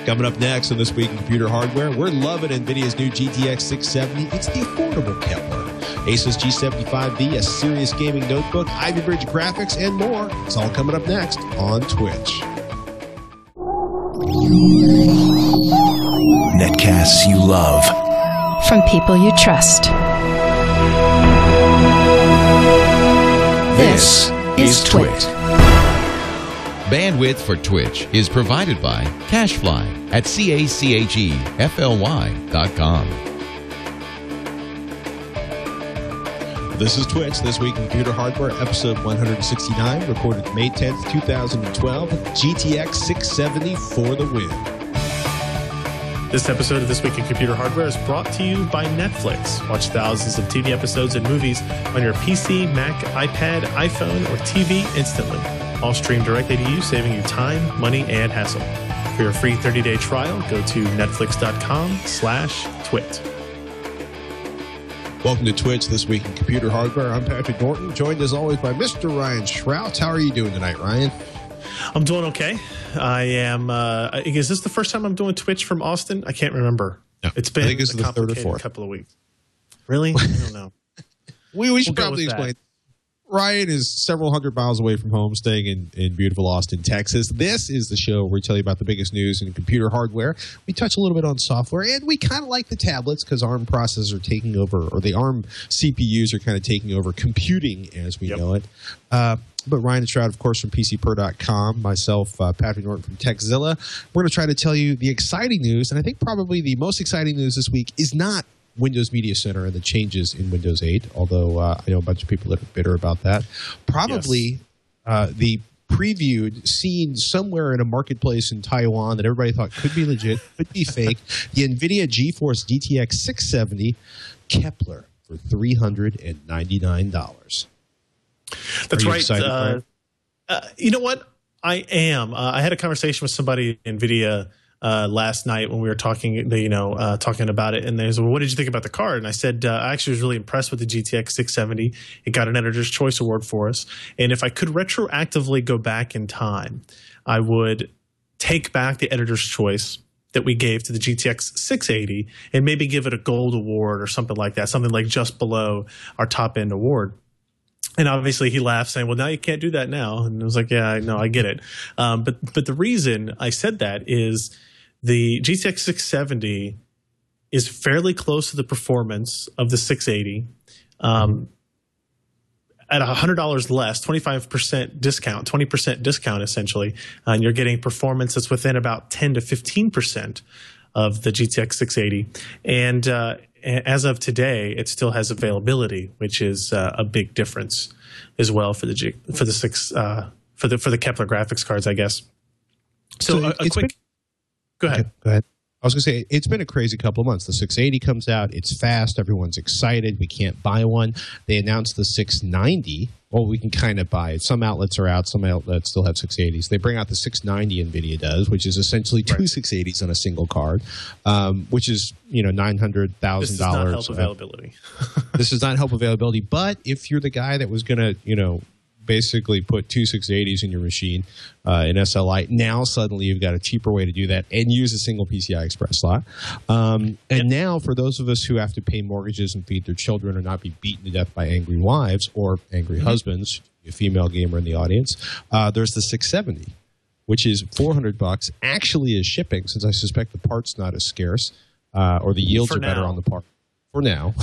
Coming up next on This Week in Computer Hardware, we're loving NVIDIA's new GTX 670. It's the affordable Kepler. Asus G75V, a serious gaming notebook, Ivybridge graphics, and more. It's all coming up next on Twitch. Netcasts you love. From people you trust. This is TWiT. Bandwidth for Twitch is provided by Cachefly at CACHEFLY.com. This is Twitch, This Week in Computer Hardware, episode 169, recorded May 10th, 2012. GTX 670 for the win. This episode of This Week in Computer Hardware is brought to you by Netflix. Watch thousands of TV episodes and movies on your PC, Mac, iPad, iPhone, or TV instantly. All streamed directly to you, saving you time, money, and hassle. For your free 30-day trial, go to netflix.com/twit. Welcome to Twitch, This Week in Computer Hardware. I'm Patrick Norton, joined as always by Mr. Ryan Shrout. How are you doing tonight, Ryan? I'm doing okay. I am. Is this the first time I'm doing Twitch from Austin? I can't remember. No, it's been I think this is the third or fourth couple of weeks. Really? I don't know. we should probably explain. Ryan is several hundred miles away from home, staying in beautiful Austin, Texas. This is the show where we tell you about the biggest news in computer hardware. We touch a little bit on software, and we kind of like the tablets because ARM processors are taking over, or the ARM CPUs are kind of taking over computing as we know it. But Ryan and Shrout, of course, from PCPro.com, myself, Patrick Norton from TechZilla. We're going to try to tell you the exciting news, and I think probably the most exciting news this week is not Windows Media Center and the changes in Windows 8, although I know a bunch of people that are bitter about that. Probably the previewed, seen somewhere in a marketplace in Taiwan that everybody thought could be legit, could be fake, the NVIDIA GeForce GTX 670 Kepler for $399. That's right. Excited, you know what? I am. I had a conversation with somebody in NVIDIA last night when we were talking, talking about it, and they said, "Well, what did you think about the card?" And I said, "I actually was really impressed with the GTX 670. It got an Editor's Choice Award for us, and if I could retroactively go back in time, I would take back the Editor's Choice that we gave to the GTX 680 and maybe give it a Gold Award or something like that, something like just below our top end award." And obviously he laughed, saying, "Well, now you can't do that now." And I was like, "Yeah, I know, I get it." But the reason I said that is the GTX 670 is fairly close to the performance of the 680 at $100 less, 25% discount, 20% discount essentially, and you're getting performance that's within about 10 to 15% of the GTX 680. And as of today, it still has availability, which is a big difference as well for the Kepler graphics cards, I guess. So a quick. Go ahead. Go ahead. I was going to say, it's been a crazy couple of months. The 680 comes out. It's fast. Everyone's excited. We can't buy one. They announced the 690. Well, we can kind of buy it. Some outlets are out. Some outlets still have 680s. They bring out the 690, NVIDIA does, which is essentially two 680s on a single card, which is, $900,000. This does not help availability. This does not help availability. But if you're the guy that was going to, basically put two 680s in your machine in SLI. Now suddenly you've got a cheaper way to do that and use a single PCI Express slot. Now for those of us who have to pay mortgages and feed their children or not be beaten to death by angry wives or angry husbands, a female gamer in the audience, there's the 670, which is $400. Actually is shipping, since I suspect the part's not as scarce or the yields are better on the part. For now,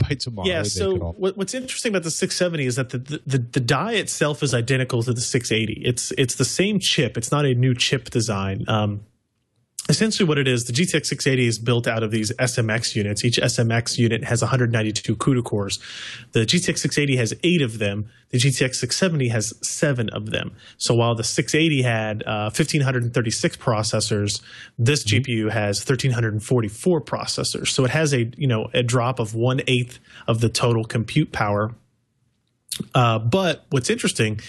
by tomorrow. Yeah. So what's interesting about the 670 is that the die itself is identical to the 680. It's the same chip. It's not a new chip design. Essentially what it is, the GTX 680 is built out of these SMX units. Each SMX unit has 192 CUDA cores. The GTX 680 has 8 of them. The GTX 670 has 7 of them. So while the 680 had 1,536 processors, this GPU has 1,344 processors. So it has a drop of 1/8 of the total compute power. But what's interesting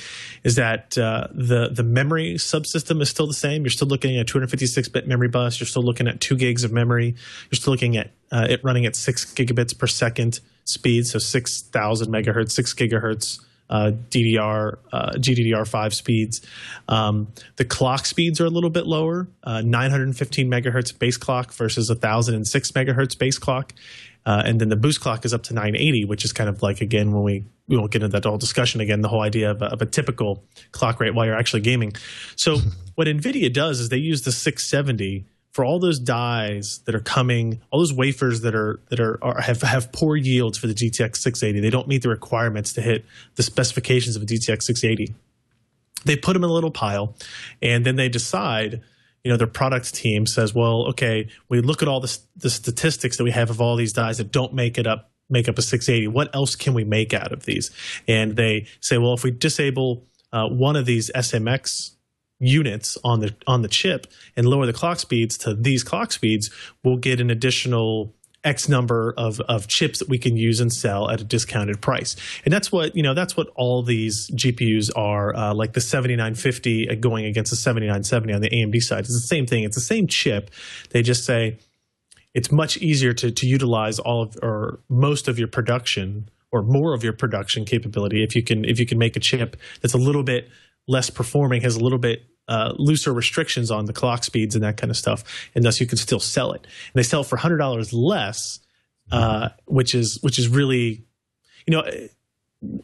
is that the memory subsystem is still the same. You're still looking at 256-bit memory bus. You're still looking at 2 gigs of memory. You're still looking at it running at 6 gigabits per second speed, so 6,000 megahertz, 6 gigahertz GDDR5 speeds. The clock speeds are a little bit lower, 915 megahertz base clock versus 1006 megahertz base clock. And then the boost clock is up to 980, which is kind of like, again, when we won't get into that whole discussion again, the whole idea of a typical clock rate while you're actually gaming. So what NVIDIA does is they use the 670 for all those dies that are coming, all those wafers that have poor yields for the GTX 680. They don't meet the requirements to hit the specifications of a GTX 680. They put them in a little pile, and then they decide, their products team says, well, okay, we look at all the statistics that we have of all these dies that don't make up a 680. What else can we make out of these? And they say, well, if we disable one of these SMX units on the chip and lower the clock speeds to these clock speeds, we'll get an additional X number of chips that we can use and sell at a discounted price. And that's what all these GPUs are, like the 7950 going against the 7970 on the AMD side. It's the same thing. It's the same chip. They just say it's much easier to utilize all of or most of your production or more of your production capability if you can make a chip that's a little bit less performing, has a little bit looser restrictions on the clock speeds and that kind of stuff, and thus you can still sell it. And they sell it for $100 less, which is really,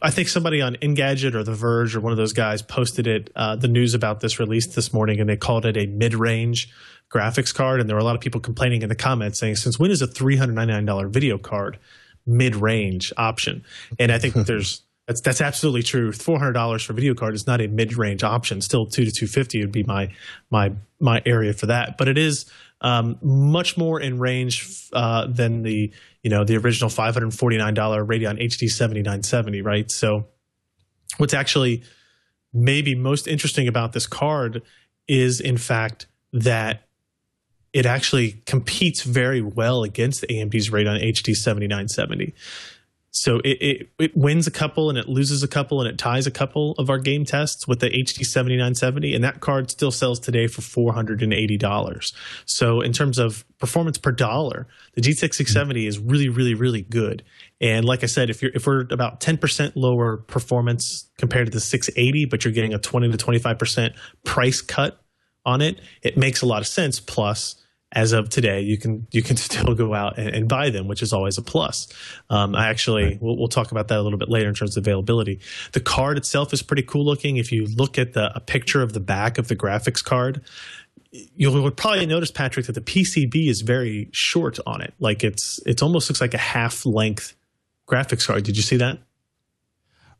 I think somebody on Engadget or The Verge or one of those guys posted the news about this release this morning, and they called it a mid-range graphics card. And there were a lot of people complaining in the comments saying, since when is a $399 video card mid-range option? And I think that's absolutely true. $400 for a video card is not a mid-range option. Still, $200 to $250 would be my area for that. But it is much more in range than the original $549 Radeon HD 7970, right? So, what's actually maybe most interesting about this card is, in fact, that it actually competes very well against AMD's Radeon HD 7970. So it wins a couple and it loses a couple and it ties a couple of our game tests with the HD 7970, and that card still sells today for $480. So in terms of performance per dollar, the GTX 670 is really, really, really good. And like I said, if we're about 10% lower performance compared to the 680, but you're getting a 20 to 25% price cut on it, it makes a lot of sense. Plus, as of today, you can still go out and buy them, which is always a plus. We'll talk about that a little bit later in terms of availability. The card itself is pretty cool looking. If you look at a picture of the back of the graphics card, you'll probably notice, Patrick, that the PCB is very short on it. Like it almost looks like a half length graphics card. Did you see that?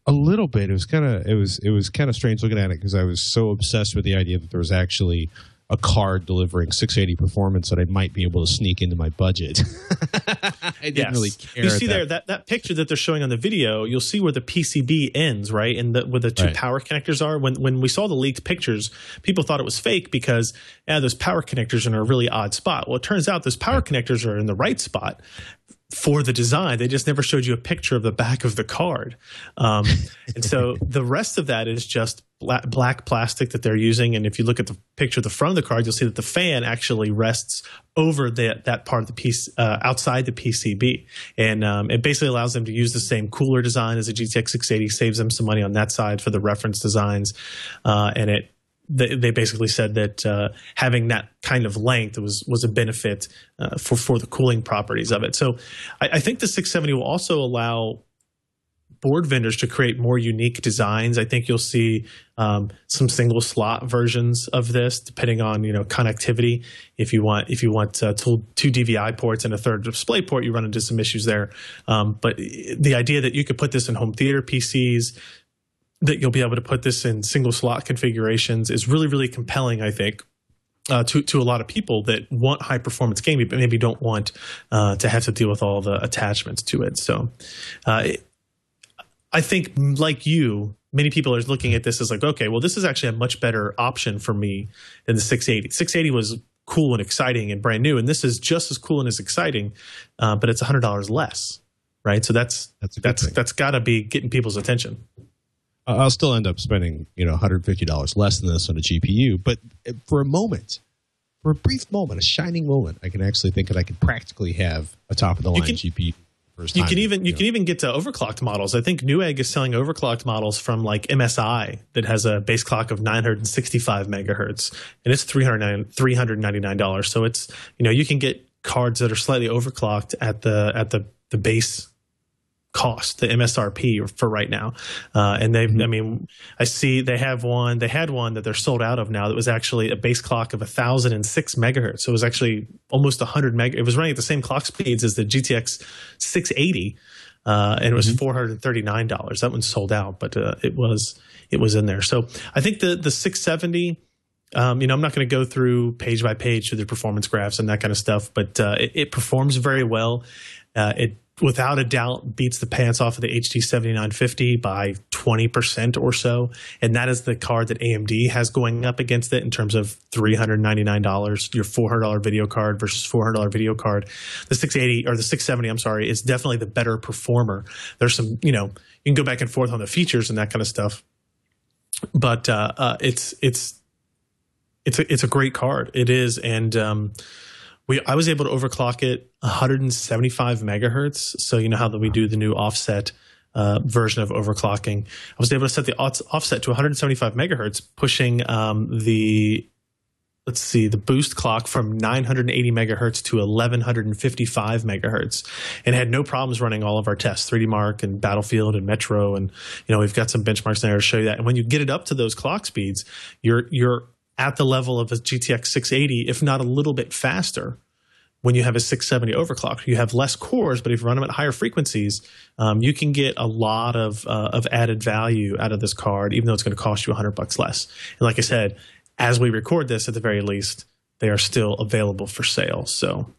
A little bit. It was kind of strange looking at it because I was so obsessed with the idea that there was actually a card delivering 680 performance that I might be able to sneak into my budget. I didn't really care. You see there that picture that they're showing on the video, you'll see where the PCB ends, right? And where the two power connectors are. When we saw the leaked pictures, people thought it was fake because those power connectors are in a really odd spot. Well, it turns out those power connectors are in the right spot for the design. They just never showed you a picture of the back of the card. And so the rest of that is just black plastic that they're using. And if you look at the picture of the front of the card, you'll see that the fan actually rests over that part of the piece outside the PCB. And it basically allows them to use the same cooler design as a GTX 680, saves them some money on that side for the reference designs. They basically said that having that kind of length was a benefit for the cooling properties of it. So I think the 670 will also allow board vendors to create more unique designs. I think you'll see some single slot versions of this, depending on connectivity. If you want two DVI ports and a third display port, you run into some issues there. But the idea that you could put this in home theater PCs, that you'll be able to put this in single slot configurations is really, really compelling, I think, to a lot of people that want high performance gaming, but maybe don't want to have to deal with all the attachments to it. So I think, like you, many people are looking at this as like, okay, well, this is actually a much better option for me than the 680. 680 was cool and exciting and brand new, and this is just as cool and as exciting, but it's $100 less, right? So that's got to be getting people's attention. I'll still end up spending $150 less than this on a GPU, but for a brief moment, a shining moment, I can actually think that I could practically have a top of the line GPU You can even get to overclocked models. I think Newegg is selling overclocked models from like MSI that has a base clock of 965 megahertz, and it's $399. So it's, you can get cards that are slightly overclocked at the base cost, the MSRP for right now. And I see they had one that they're sold out of now that was actually a base clock of 1,006 megahertz. So it was actually almost 100 meg. It was running at the same clock speeds as the GTX 680. And it was $439. That one's sold out, but it was in there. So I think the 670, I'm not going to go through page by page through the performance graphs and that kind of stuff, but it performs very well. It without a doubt beats the pants off of the HD 7950 by 20% or so. And that is the card that AMD has going up against it in terms of $399, your $400 video card versus $400 video card. The 680 or the 670, I'm sorry, is definitely the better performer. There's some, you can go back and forth on the features and that kind of stuff. But it's a great card. It is. And I was able to overclock it 175 megahertz. So you know how we do the new offset version of overclocking. I was able to set the offset to 175 megahertz, pushing the boost clock from 980 megahertz to 1155 megahertz, and had no problems running all of our tests, 3D Mark and Battlefield and Metro, and we've got some benchmarks there to show you that. And when you get it up to those clock speeds, you're at the level of a GTX 680, if not a little bit faster, when you have a 670 overclock. You have less cores, but if you run them at higher frequencies, you can get a lot of added value out of this card, even though it's going to cost you $100 less. And like I said, as we record this, at the very least, they are still available for sale. So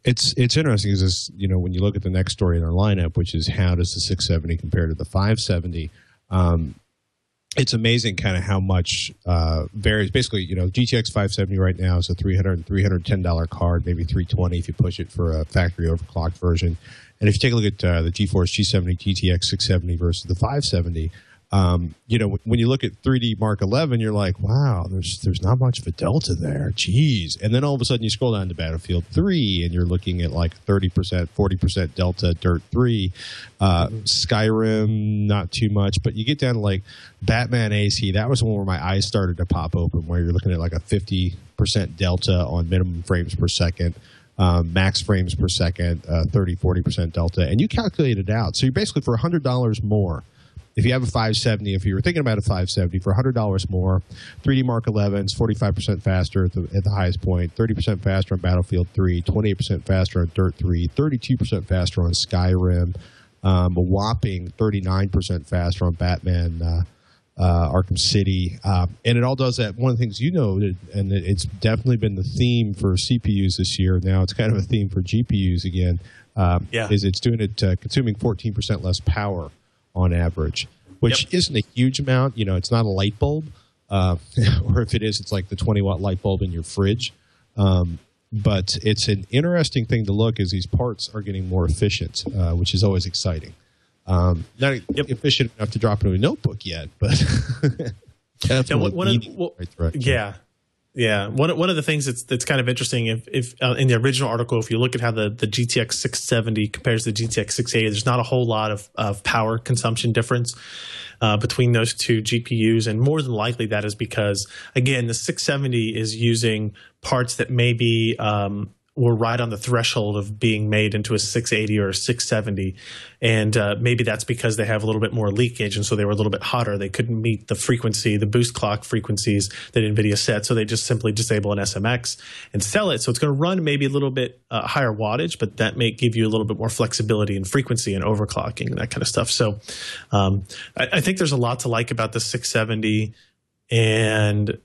it's interesting is when you look at the next story in our lineup, which is how does the 670 compare to the 570? It's amazing kind of how much varies. Basically, GTX 570 right now is a $310 card, maybe $320 if you push it for a factory overclocked version. And if you take a look at the GeForce G70 GTX 670 versus the 570, when you look at 3D Mark 11, you're like, wow, there's not much of a delta there. Jeez. And then all of a sudden you scroll down to Battlefield 3 and you're looking at like 30%, 40% delta, Dirt 3. Skyrim, not too much. But you get down to like Batman AC. That was the one where my eyes started to pop open, where you're looking at like a 50% delta on minimum frames per second. Max frames per second, 30, 40% delta. And you calculate it out. So you're basically for $100 more. If you have a 570, if you were thinking about a 570 for $100 more, 3D Mark 11 is 45% faster at the highest point, 30% faster on Battlefield 3, 28% faster on Dirt 3, 32% faster on Skyrim, a whopping 39% faster on Batman Arkham City. And it all does that. One of the things and it's definitely been the theme for CPUs this year. Now it's kind of a theme for GPUs again, is it's doing it consuming 14% less power on average, which isn't a huge amount. It's not a light bulb, or if it is, it's like the 20-watt light bulb in your fridge. But it's an interesting thing to look as these parts are getting more efficient, which is always exciting. Not efficient enough to drop into a notebook yet, but One of the things that's kind of interesting, if in the original article, if you look at how the GTX 670 compares to the GTX 680, there's not a whole lot of power consumption difference between those two GPUs, and more than likely that is because, again, the 670 is using parts that maybe were right on the threshold of being made into a 680 or a 670. And maybe that's because they have a little bit more leakage, and so they were a little bit hotter. They couldn't meet the frequency, the boost clock frequencies that NVIDIA set, so they just simply disable an SMX and sell it. So it's going to run maybe a little bit higher wattage, but that may give you a little bit more flexibility in frequency and overclocking and that kind of stuff. So I think there's a lot to like about the 670, and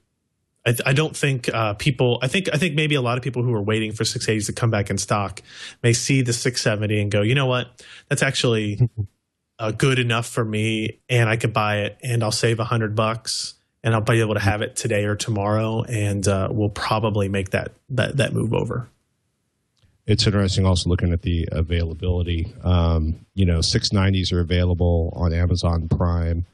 I don't think people. I think maybe a lot of people who are waiting for 680s to come back in stock may see the 670 and go, you know what, that's actually good enough for me, and I could buy it, and I'll save $100, and I'll be able to have it today or tomorrow, and we'll probably make that move over. It's interesting also looking at the availability. 690s are available on Amazon Prime.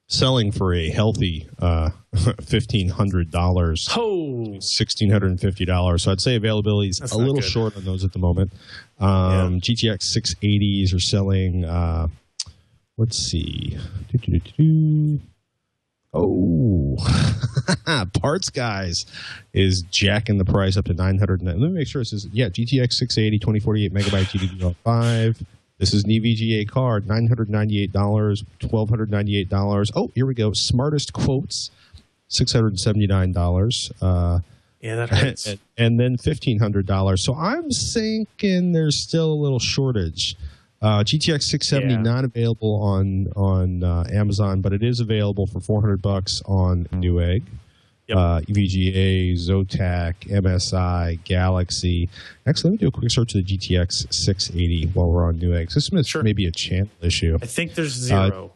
selling for a healthy $1,500, $1,650. So I'd say availability is a little short on those at the moment. GTX 680s are selling. Let's see. Oh, Parts Guys is jacking the price up to $900. Let me make sure it says, GTX 680, 2048 megabyte GDDR5. This is an EVGA card, $998, $1,298. Oh, here we go. Smartest quotes, $679. That hurts. And then $1,500. So I'm thinking there's still a little shortage. GTX 670 not available on Amazon, but it is available for $400 on Newegg. EVGA, Zotac, MSI, Galaxy. Actually, let me do a quick search of the GTX 680 while we're on Newegg. This may be a channel issue. I think there's 0.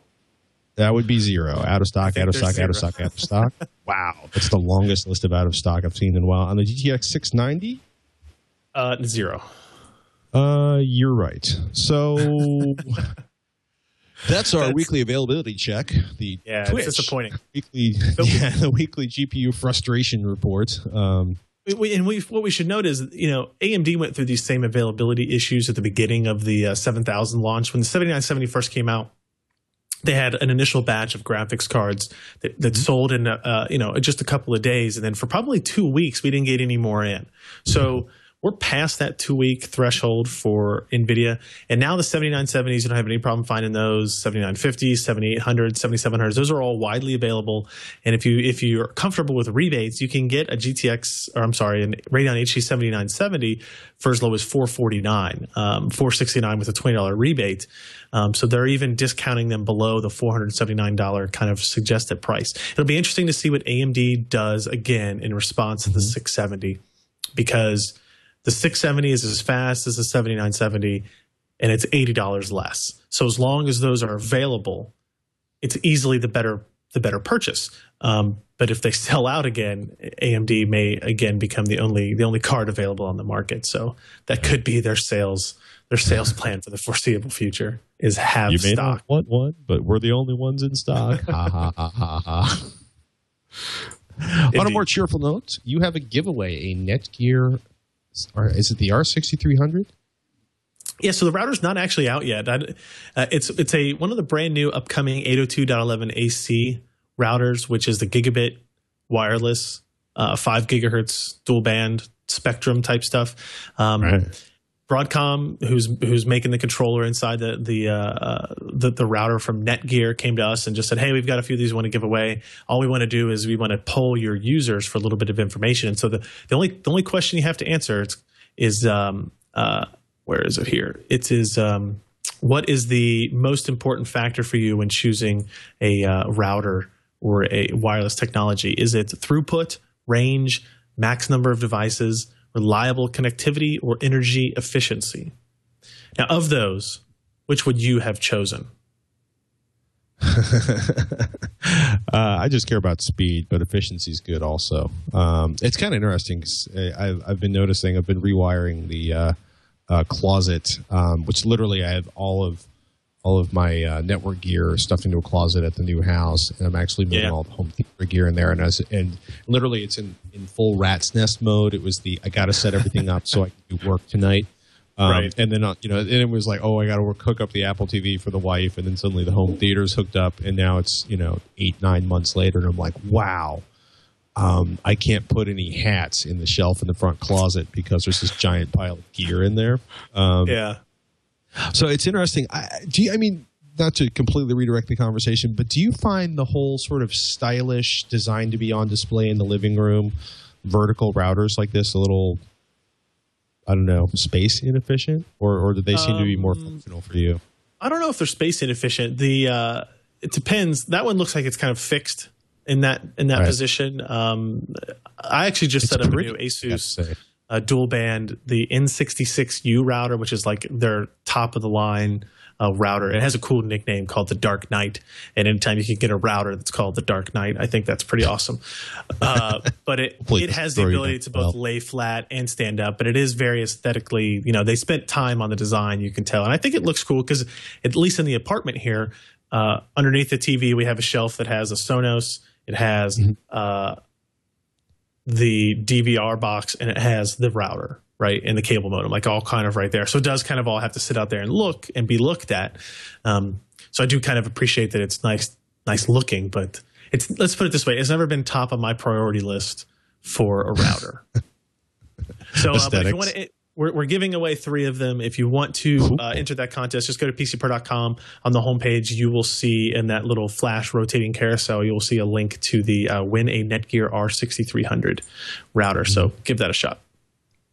That would be 0. Out of stock, out of stock, out of stock, out of stock. Wow. That's the longest list of out of stock I've seen in a while. On the GTX 690? 0. You're right. So that's our weekly availability check. It's disappointing. The weekly GPU frustration report. What we should note is, AMD went through these same availability issues at the beginning of the 7000 launch. When the 7970 first came out, they had an initial batch of graphics cards that sold in just a couple of days, and then for probably 2 weeks we didn't get any more in. So we're past that 2-week threshold for NVIDIA. And now the 7970s, you don't have any problem finding those. 7950s, 7800s, 7700s, those are all widely available. And if you're comfortable with rebates, you can get a an Radeon HD 7970 for as low as $449, $469 with a $20 rebate. So they're even discounting them below the $479 kind of suggested price. It'll be interesting to see what AMD does again in response to the 670, because the 670 is as fast as the 7970, and it's $80 less. So as long as those are available, it's easily the better purchase. But if they sell out again, AMD may again become the only card available on the market. So that could be their sales plan for the foreseeable future is have stock. You may not want one, but we're the only ones in stock. Ha ha ha ha ha. On a more cheerful note, you have a giveaway, a Netgear. Is it the R6300? Yeah, so the router's not actually out yet. It's one of the brand new upcoming 802.11 AC routers, which is the gigabit wireless, 5 gigahertz dual band spectrum type stuff. Broadcom, who's making the controller inside the router from Netgear, came to us and just said, "Hey, we've got a few of these we want to give away. All we want to do is we want to poll your users for a little bit of information." And so the only question you have to answer is where is it here? It is what is the most important factor for you when choosing a router or a wireless technology? Is it throughput, range, max number of devices, reliable connectivity, or energy efficiency? Now, of those, which would you have chosen? I just care about speed, but efficiency is good also. It's kind of interesting because I've been noticing, I've been rewiring the closet, which literally I have all of my network gear stuffed into a closet at the new house, and I'm actually moving all the home theater gear in there. And literally, it's in full rat's nest mode. It was I got to set everything up so I can do work tonight. And then and it was like, oh, I got to hook up the Apple TV for the wife, and then suddenly the home theater's hooked up, and now it's 8-9 months later, and I'm like, wow. I can't put any hats in the shelf in the front closet because there's this giant pile of gear in there. So it's interesting. Not to completely redirect the conversation, but do you find the whole sort of stylish design to be on display in the living room, vertical routers like this, a little, I don't know, space inefficient, or do they seem to be more functional for you? I don't know if they're space inefficient. It depends. That one looks like it's kind of fixed in that position. I actually just set up a new Asus dual band, the N66U router, which is like their top of the line router. It has a cool nickname called the Dark Knight, and anytime you can get a router that's called the Dark Knight, I think that's pretty awesome. But it has the ability to both lay flat and stand up, but it is very aesthetically, they spent time on the design, you can tell. And I think it looks cool because, at least in the apartment here, underneath the TV, we have a shelf that has a Sonos. It has the DVR box, and it has the router, right, and the cable modem, like all kind of right there. So it does kind of all have to sit out there and look and be looked at. So I do kind of appreciate that it's nice looking, but let's put it this way: it's never been top of my priority list for a router. So, but if you want to, we're giving away 3 of them. If you want to enter that contest, just go to PCPro.com. On the homepage, you will see in that little flash rotating carousel, you will see a link to the Win a Netgear R6300 router. So give that a shot.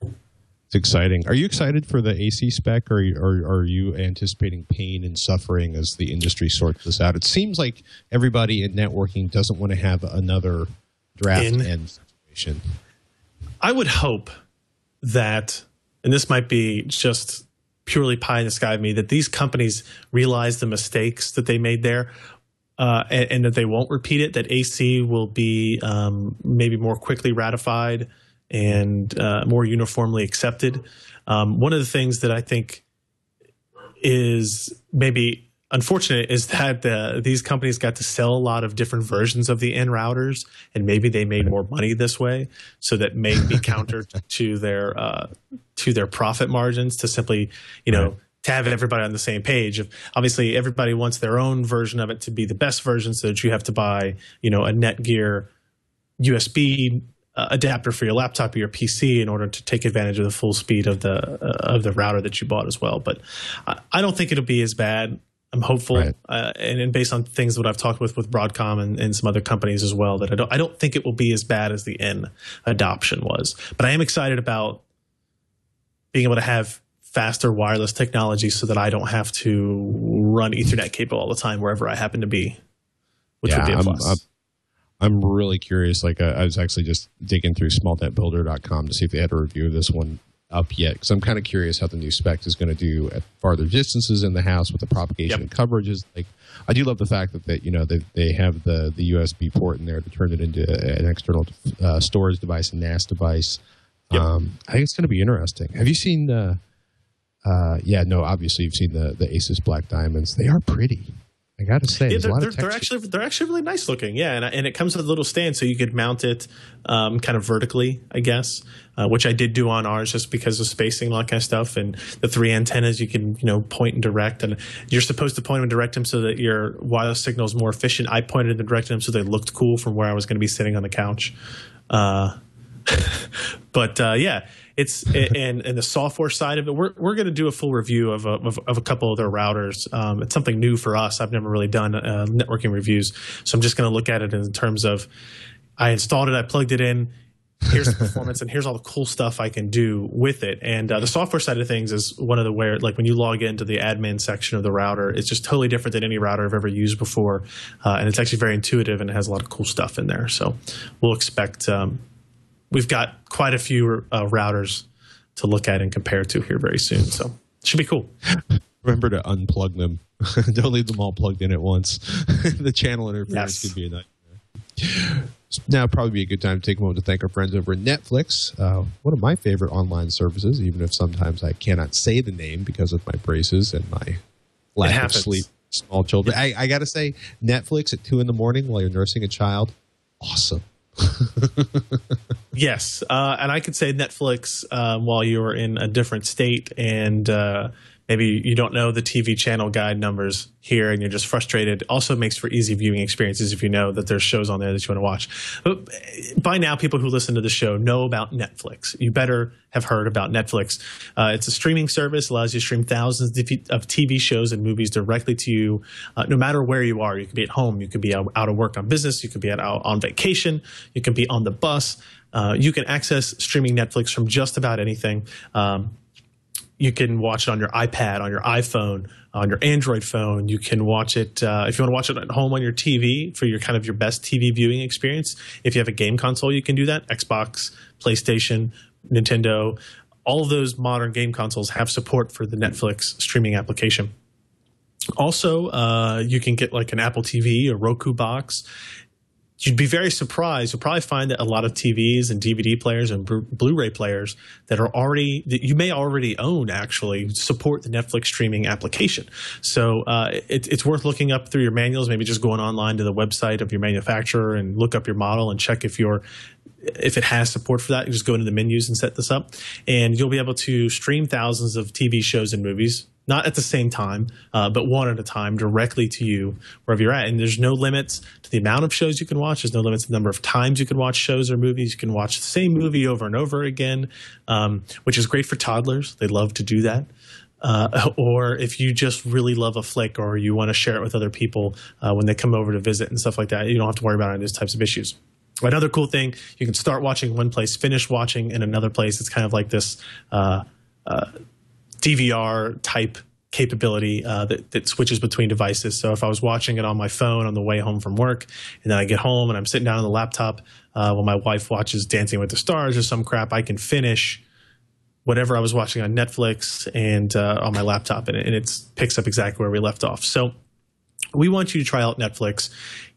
It's exciting. Are you excited for the AC spec, or are you anticipating pain and suffering as the industry sorts this out? It seems like everybody in networking doesn't want to have another draft end situation. I would hope that, and this might be just purely pie in the sky of me, that these companies realize the mistakes that they made there, and that they won't repeat it, that AC will be maybe more quickly ratified and more uniformly accepted. One of the things that I think is maybe unfortunate is that these companies got to sell a lot of different versions of the N routers, and maybe they made more money this way, so that may be counter to their profit margins, to simply, to have everybody on the same page. Obviously, everybody wants their own version of it to be the best version, so that you have to buy, a Netgear USB adapter for your laptop or your PC in order to take advantage of the full speed of the router that you bought as well. But I don't think it'll be as bad. I'm hopeful, and based on things that I've talked with Broadcom and some other companies as well, that I don't think it will be as bad as the N adoption was. But I am excited about being able to have faster wireless technology, so that I don't have to run Ethernet cable all the time wherever I happen to be, which would be a plus. I'm really curious. Like, I was actually just digging through smallnetbuilder.com to see if they had a review of this one up yet, because I'm kind of curious how the new spec is going to do at farther distances in the house with the propagation and coverages. Like, I do love the fact that they have the USB port in there to turn it into an external storage device, a NAS device. I think it's going to be interesting. Have you seen obviously you've seen the Asus Black Diamonds. They are pretty. I got to say, they're actually really nice looking. Yeah, and it comes with a little stand, so you could mount it kind of vertically, I guess, which I did do on ours just because of spacing and all that kind of stuff. And the 3 antennas you can point and direct, and you're supposed to point and direct them so that your wireless signal is more efficient. I pointed and directed them so they looked cool from where I was going to be sitting on the couch. But it's and the software side of it, we're going to do a full review of a couple of their routers. It's something new for us. I've never really done networking reviews, so I'm just going to look at it in terms of, I installed it, I plugged it in, here's the performance, and here's all the cool stuff I can do with it. And the software side of things is one of the when you log into the admin section of the router, it's just totally different than any router I've ever used before, and it's actually very intuitive, and it has a lot of cool stuff in there. So we'll expect. We've got quite a few routers to look at and compare to here very soon. So it should be cool. Remember to unplug them. Don't leave them all plugged in at once. The channel interference could be a nightmare. Now would probably be a good time to take a moment to thank our friends over at Netflix, one of my favorite online services, even if sometimes I cannot say the name because of my braces and my lack of sleep. Small children. I got to say, Netflix at 2 in the morning while you're nursing a child, awesome. Yes, and I could say Netflix while you're in a different state and maybe you don't know the TV channel guide numbers here and you're just frustrated. Also makes for easy viewing experiences if you know that there's shows on there that you want to watch. But by now, people who listen to the show know about Netflix. You better have heard about Netflix. It's a streaming service, allows you to stream thousands of TV shows and movies directly to you, no matter where you are. You could be at home, you could be out of work on business, you could be out on vacation, you can be on the bus. You can access streaming Netflix from just about anything. You can watch it on your iPad, on your iPhone, on your Android phone. You can watch it if you want to watch it at home on your TV for your best TV viewing experience. If you have a game console, you can do that. Xbox, PlayStation, Nintendo, all of those modern game consoles have support for the Netflix streaming application. Also, you can get like an Apple TV, a Roku box. you'd be very surprised. You'll probably find that a lot of TVs and DVD players and Blu-ray players that you may already own actually support the Netflix streaming application. So it's worth looking up through your manuals, maybe just going online to the website of your manufacturer and look up your model and check if it has support for that. You just go into the menus and set this up, and you'll be able to stream thousands of TV shows and movies, not at the same time, but one at a time, directly to you wherever you're at. And there's no limits to the amount of shows you can watch. There's no limits to the number of times you can watch shows or movies. You can watch the same movie over and over again, which is great for toddlers. They love to do that. Or if you just really love a flick or you want to share it with other people when they come over to visit and stuff like that, you don't have to worry about any of those types of issues. Another cool thing, you can start watching one place, finish watching in another place. It's kind of like this DVR type capability that switches between devices. So if I was watching it on my phone on the way home from work, and then I get home and I'm sitting down on the laptop while my wife watches Dancing with the Stars or some crap, I can finish whatever I was watching on Netflix and on my laptop, and it picks up exactly where we left off. So we want you to try out Netflix.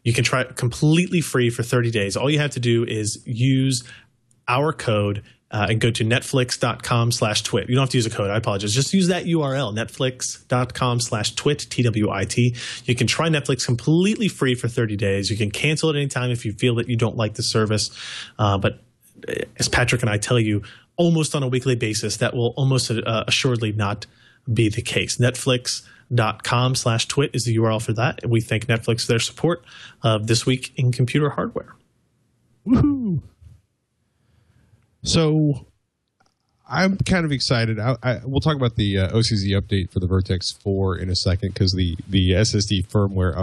You can try it completely free for 30 days. All you have to do is use our code and go to netflix.com/twit. You don't have to use a code. I apologize. Just use that URL, netflix.com/twit, TWiT. You can try Netflix completely free for 30 days. You can cancel at any time if you feel that you don't like the service. But as Patrick and I tell you, almost on a weekly basis, that will almost assuredly not be the case. Netflix.com/twit is the URL for that. We thank Netflix for their support of This Week in Computer Hardware. Woohoo! So I'm kind of excited. We'll talk about the OCZ update for the Vertex 4 in a second because the SSD firmware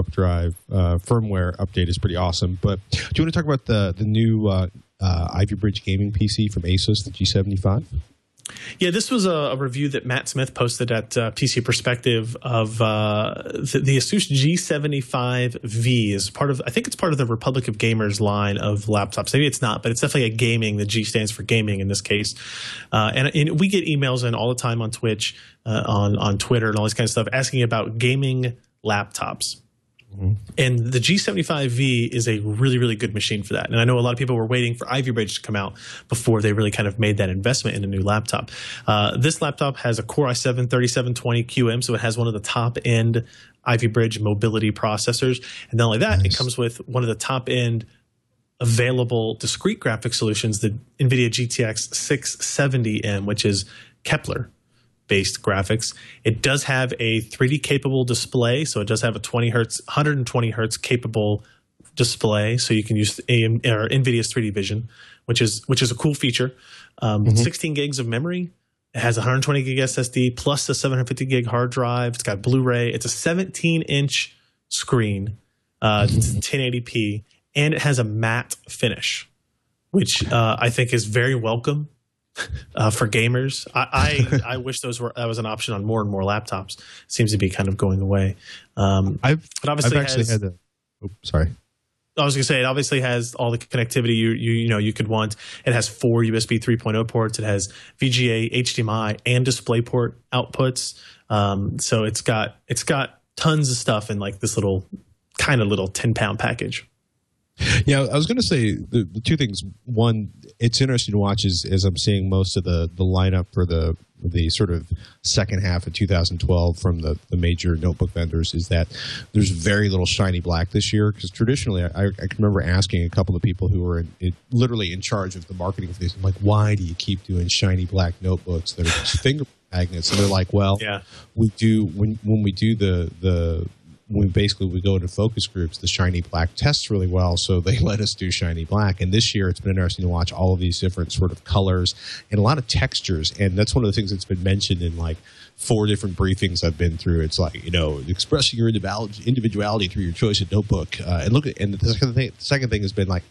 update is pretty awesome. But do you want to talk about the new Ivybridge gaming PC from Asus, the G75? Yeah, this was a review that Matt Smith posted at PC Perspective of the Asus G75V is part of, I think it's part of the Republic of Gamers line of laptops. Maybe it's not, but it's definitely a gaming. The G stands for gaming in this case. And we get emails in all the time on Twitch, on Twitter and all this kind of stuff asking about gaming laptops. Mm-hmm. And the G75V is a really, really good machine for that. And I know a lot of people were waiting for Ivybridge to come out before they really kind of made that investment in a new laptop. This laptop has a Core i7-3720QM, so it has one of the top-end Ivybridge mobility processors. And not only that, It comes with one of the top-end available discrete graphics solutions, the Nvidia GTX 670M, which is Kepler based graphics. It does have a 3D capable display, so it does have a 120 hertz capable display, so you can use NVIDIA's 3D Vision, which is a cool feature. 16 gigs of memory. It has 120 gig SSD plus a 750 gig hard drive. It's got Blu-ray. It's a 17-inch screen. It's 1080p, and it has a matte finish, which I think is very welcome. For gamers, I wish that was an option on more and more laptops. It seems to be kind of going away. But obviously, sorry. I was going to say it obviously has all the connectivity you could want. It has 4 USB 3.0 ports. It has VGA, HDMI, and DisplayPort outputs. So it's got tons of stuff in like this little 10-pound package. Yeah, I was going to say the two things. One, it's interesting to watch as I'm seeing most of the lineup for the sort of second half of 2012 from the major notebook vendors is that there's very little shiny black this year. Because traditionally, I can remember asking a couple of people who were literally in charge of the marketing for these, I'm like, why do you keep doing shiny black notebooks that are just finger magnets? And they're like, well, yeah, we do when we do when we go into focus groups, the shiny black tests really well, so they let us do shiny black. And this year, it's been interesting to watch all of these different sort of colors and a lot of textures. And that's one of the things that's been mentioned in like 4 different briefings I've been through. It's like, expressing your individuality through your choice of notebook. And the second thing has been like,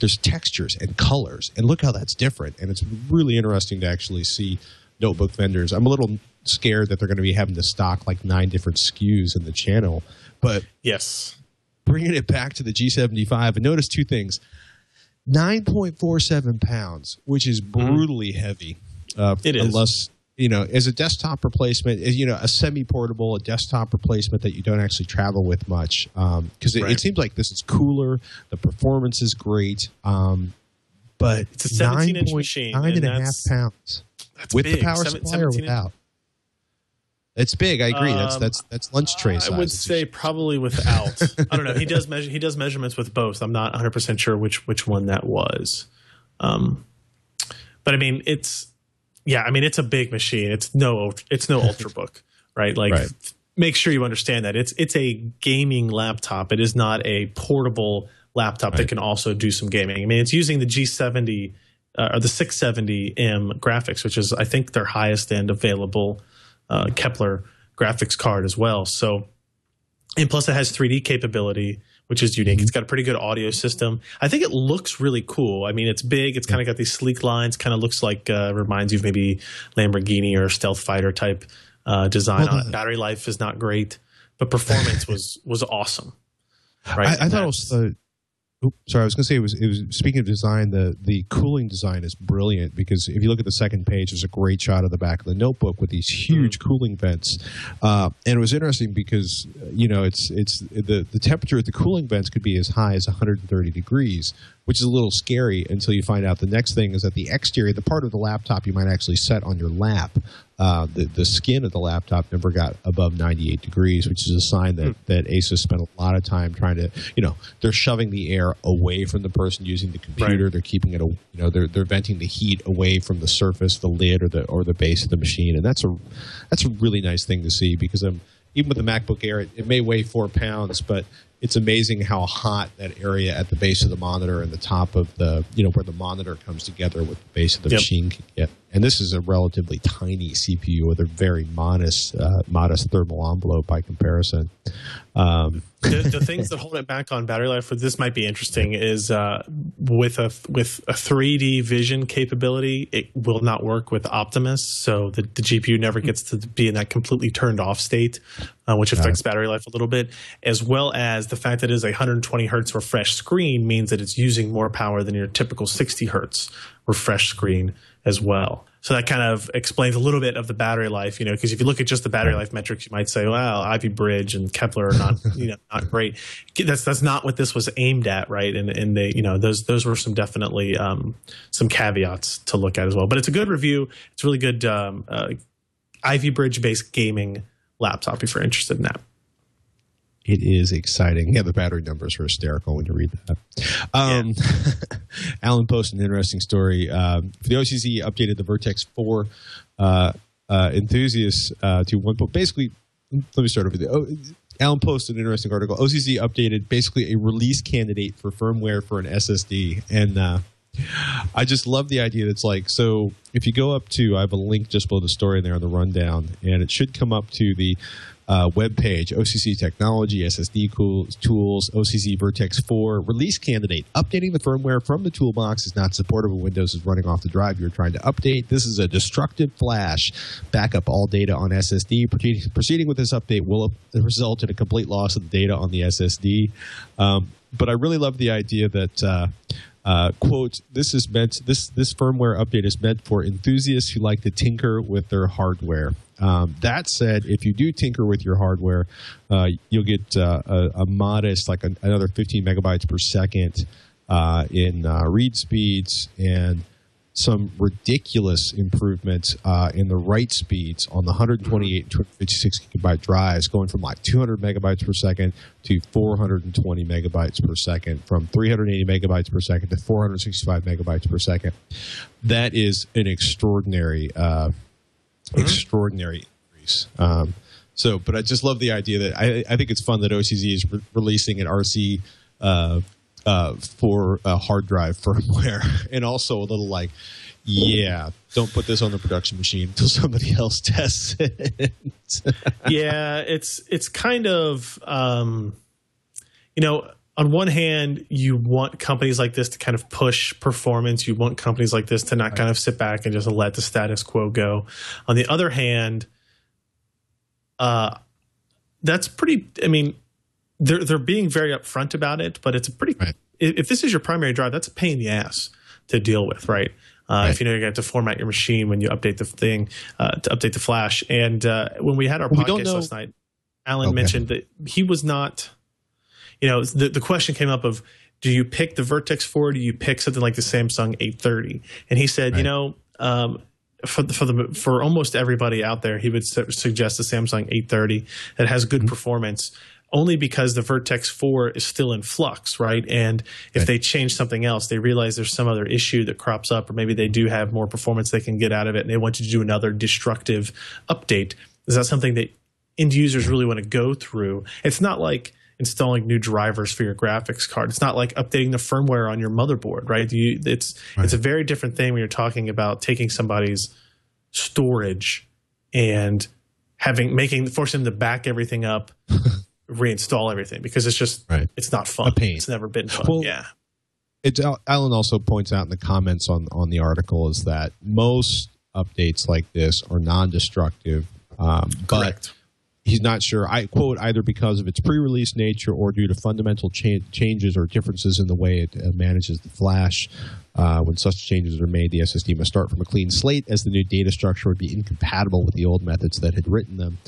there's textures and colors, and look how that's different. And it's really interesting to actually see notebook vendors. I'm a little scared that they're going to be having to stock like 9 different SKUs in the channel. But yes, bringing it back to the G75, and notice 2 things. 9.47 pounds, which is brutally heavy. It is. as a desktop replacement, a semi-portable, a desktop replacement that you don't actually travel with much, because it seems like this is cooler. The performance is great, but it's a 17-inch machine, 9.5 pounds. That's with big. the power supply or without. It's big. I agree. That's lunch tray size. I would say probably without. I don't know. He does measurements with both. I'm not 100% sure which one that was. But I mean, it's a big machine. It's no Ultrabook, right? Make sure you understand that it's a gaming laptop. It is not a portable laptop that can also do some gaming. I mean, it's using the G70 or the 670M graphics, which is, I think, their highest end available Kepler graphics card as well. So, and plus it has 3D capability, which is unique. It's got a pretty good audio system. I think it looks really cool. I mean, it's big. It's kind of got these sleek lines. Kind of looks like reminds you of maybe Lamborghini or Stealth Fighter type design on it. Battery life is not great, but performance was awesome. Right? I thought it was. Sorry, I was going to say it was. Speaking of design, the cooling design is brilliant, because if you look at the second page, there's a great shot of the back of the notebook with these huge cooling vents, and it was interesting because it's the temperature at the cooling vents could be as high as 130 degrees, which is a little scary until you find out the next thing is that the exterior, the part of the laptop you might actually set on your lap, the skin of the laptop never got above 98 degrees, which is a sign that Asus spent a lot of time trying to, they're shoving the air away from the person using the computer. Right. They're keeping it, they're venting the heat away from the surface, the lid, or the base of the machine, and that's a really nice thing to see, because even with the MacBook Air, it may weigh 4 pounds, but it's amazing how hot that area at the base of the monitor and the top of the, where the monitor comes together with the base of the machine can get. And this is a relatively tiny CPU with a very modest thermal envelope by comparison. The things that hold it back on battery life, this might be interesting, is with a 3D vision capability, it will not work with Optimus. So the GPU never gets to be in that completely turned off state, which affects battery life a little bit, as well as the fact that it is a 120 hertz refresh screen means that it's using more power than your typical 60 hertz refresh screen as well. So that kind of explains a little bit of the battery life, because if you look at just the battery life metrics, you might say, well, Ivybridge and Kepler are not, not great. That's not what this was aimed at, right? And they, those were some definitely some caveats to look at as well. But it's a good review. It's a really good Ivybridge based gaming laptop if you're interested in that. It is exciting. Yeah, the battery numbers are hysterical when you read that. Alan posted an interesting story. The OCZ updated the Vertex 4 enthusiasts to one. But basically, let me start over there. Alan posted an interesting article. OCZ updated basically a release candidate for firmware for an SSD, and I just love the idea. That's like, so if you go up to, I have a link just below the story in there on the rundown, and it should come up to the web page, OCZ Technology, SSD Tools, OCZ Vertex 4, release candidate. Updating the firmware from the toolbox is not supportive when Windows is running off the drive you're trying to update. This is a destructive flash. Backup all data on SSD. Proceeding with this update will result in a complete loss of the data on the SSD. But I really love the idea that quote, this firmware update is meant for enthusiasts who like to tinker with their hardware. That said, if you do tinker with your hardware, you'll get a modest, like another 15 megabytes per second in read speeds, and some ridiculous improvements in the write speeds on the 128 and 256 gigabyte drives, going from like 200 megabytes per second to 420 megabytes per second, from 380 megabytes per second to 465 megabytes per second. That is an extraordinary increase. But I just love the idea that I think it's fun that OCZ is releasing an RC for hard drive firmware, and also a little like, don't put this on the production machine until somebody else tests it. It's kind of on one hand, you want companies like this to kind of push performance. You want companies like this to not kind of sit back and just let the status quo go. On the other hand, that's pretty. I mean, they're being very upfront about it, but it's a pretty. Right. If this is your primary drive, that's a pain in the ass to deal with, right? If you know you're going to have to format your machine when you update the thing to update the flash. And when we had our podcast last night, Alan mentioned that he was not, the question came up of, do you pick the Vertex 4 or do you pick something like the Samsung 830? And he said, for almost everybody out there, he would suggest the Samsung 830 that has good performance, only because the Vertex 4 is still in flux, right? And if they change something else, they realize there's some other issue that crops up, or maybe they do have more performance they can get out of it, and they want you to do another destructive update. Is that something that end users really want to go through? It's not like installing new drivers for your graphics card. It's not like updating the firmware on your motherboard, right? It's a very different thing when you're talking about taking somebody's storage and forcing them to back everything up, reinstall everything, because it's just it's not fun. A pain. It's never been fun. Well, Alan also points out in the comments on the article is that most updates like this are non-destructive, but he's not sure, I quote, either because of its pre-release nature or due to fundamental changes or differences in the way it manages the flash. When such changes are made, the SSD must start from a clean slate, as the new data structure would be incompatible with the old methods that had written them,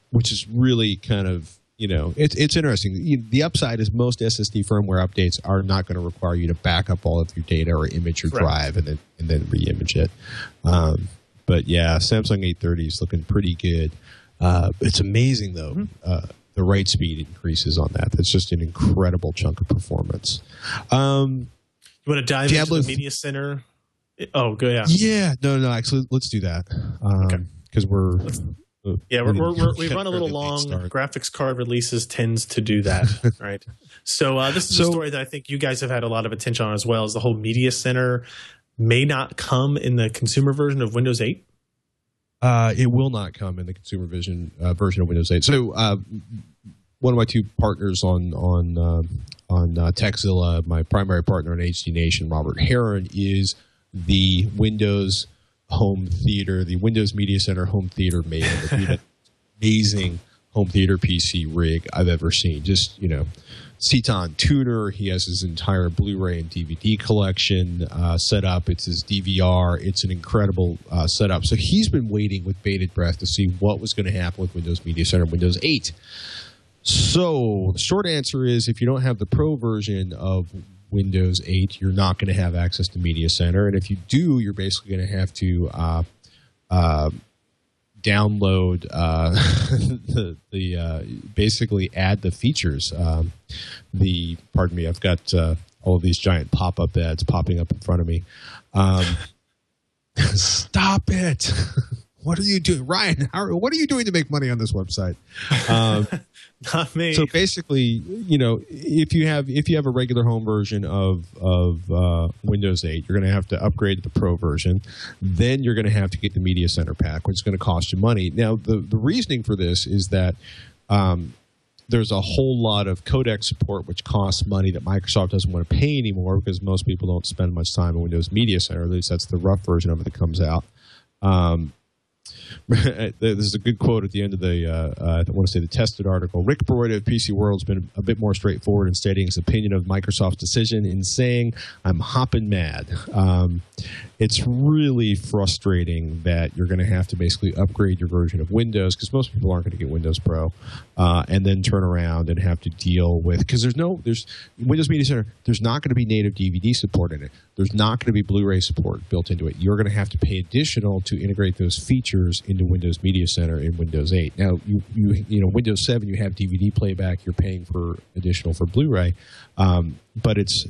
which is really kind of, it's interesting. The upside is most SSD firmware updates are not going to require you to back up all of your data or image your drive and then re-image it. But yeah, Samsung 830 is looking pretty good. It's amazing, though, the write speed increases on that. That's just an incredible chunk of performance. You want to dive into the media center? Oh, go yeah. No. Actually, let's do that because we run a little long. Graphics card releases tends to do that, right? So this is a story that I think you guys have had a lot of attention on as well. Is the whole media center may not come in the consumer version of Windows 8. It will not come in the consumer version of Windows 8. So one of my two partners on Techzilla, my primary partner on HD Nation, Robert Heron, is the Windows home theater, the Windows Media Center home theater man. The amazing home theater PC rig I've ever seen. Just, Ceton tuner. He has his entire Blu-ray and DVD collection set up. It's his DVR. It's an incredible setup. So he's been waiting with bated breath to see what was going to happen with Windows Media Center and Windows 8. So the short answer is, if you don't have the Pro version of Windows 8, you're not going to have access to Media Center. And if you do, you're basically going to have to download basically add the features. Pardon me, I've got all of these giant pop-up ads popping up in front of me. Stop it. What are you doing, Ryan? What are you doing to make money on this website? Not me. So basically, if you have a regular home version of Windows 8, you're going to have to upgrade to the Pro version. Then you're going to have to get the Media Center pack, which is going to cost you money. Now, the reasoning for this is that there's a whole lot of codec support which costs money that Microsoft doesn't want to pay anymore, because most people don't spend much time in Windows Media Center. At least that's the rough version of it that comes out. There's a good quote at the end of the, I want to say the tested article. Rick Broida of PC World has been a bit more straightforward in stating his opinion of Microsoft's decision in saying, "I'm hopping mad." It's really frustrating that you're going to have to basically upgrade your version of Windows, because most people aren't going to get Windows Pro, and then turn around and have to deal with, because there's Windows Media Center, there's not going to be native DVD support in it. There's not going to be Blu-ray support built into it. You're going to have to pay additional to integrate those features into Windows Media Center in Windows 8. Now, Windows 7, you have DVD playback. You're paying for additional for Blu-ray, but it's